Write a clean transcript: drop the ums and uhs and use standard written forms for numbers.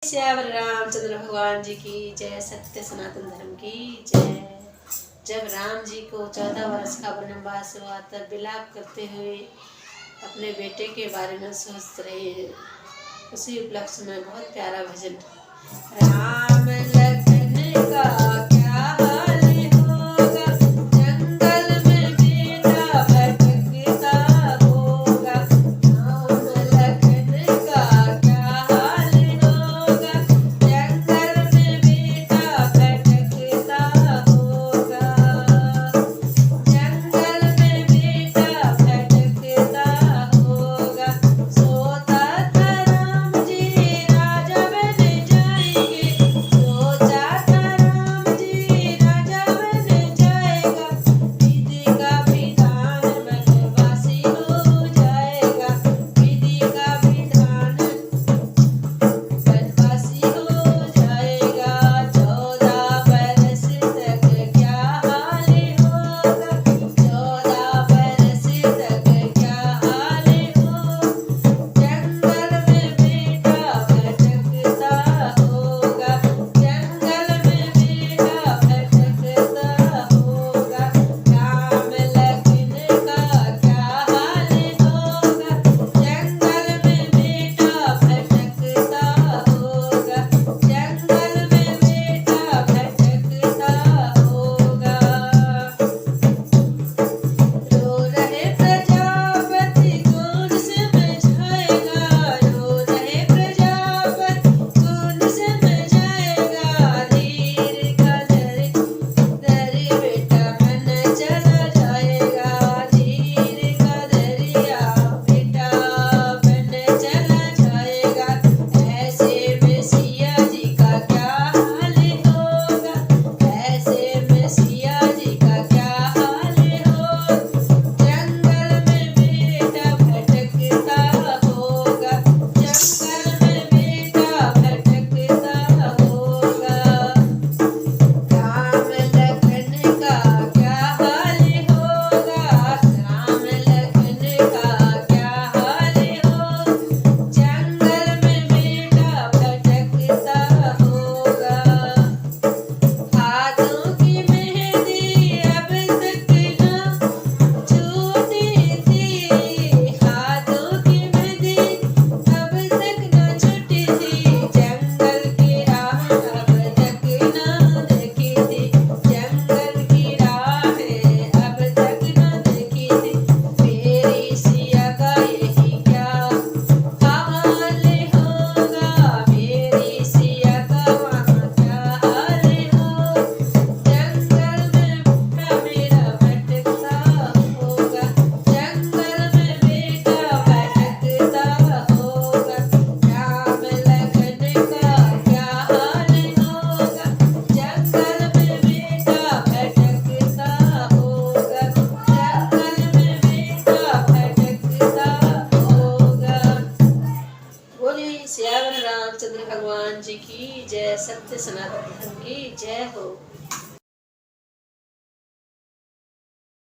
श्यावर रामचंद्र भगवान जी की जय। सत्य सनातन धर्म की जय। जब राम जी को 14 वर्ष का वनवास हुआ तब विलाप करते हुए अपने बेटे के बारे में सोच रहे हैं। उसी उपलक्ष्य में बहुत प्यारा भजन। राम लखन का क्या हाल होगा, जंगल में बेटा भटकता होगा। राम लखन का क्या हाल होगा, जंगल में बेटा भटकता होगा। जंगल में बेटा भटकता होगा। सोता था राम जी राजा बन जाएंगे, सोचा था राम जी राजा बन जाएगा। विधि का विधान बनवासी हो जाएगा, विधि का विधान बनवासी हो जाएगा। 14 बरस तक क्या हाल होगा, 14 बरस तक क्या हाल होगा। जंगल में बेटा भटकता होगा, जंगल में बेटा भटकता होगा। राम लखन का क्या हाल होगा, जंगल में बेटा भटकता होगा, जंगल में बेटा भटकता होगा। रो रहे प्रजापति कौन समझाएगा, रो रहे प्रजापति कौन समझाएगा। धीर का दर बेटा बन चला जाएगा, धीर का दरिया बेटा बन चला जाएगा। ऐसे में सिया जी का क्या हाल होगा, ऐसे में सिया जी का क्या हाल होगा। जंगल में बेटा भटकता होगा, जंगल में बेटा भटकता होगा। राम लखन का क्या हाल होगा, राम लखन का क्या हाल होगा। जंगल में बेटा भटकता होगा। हाथों की मेहंदी अब तक ना छूटी थी, हाथों की मेहंदी अब तक न छूटी थी। जंगल की राह अब तक न देखी थी, जंगल की राह अब तक न देखी थी। मेरी सिया का यही क्या हाल होगा, मेरी सिया का वहाँ क्या हाल होगा। जंगल में बेटा मेरा भटकता होगा, जंगल में बेटा भटकता होगा। राम लखन का क्या हाल होगा, जंगल में बेटा भटकता होगा, जंगल में बेटा भटकता होगा। बोलिए श्यावर रामचंद्र भगवान जी की जय। सत्य सनातन धर्म की जय हो।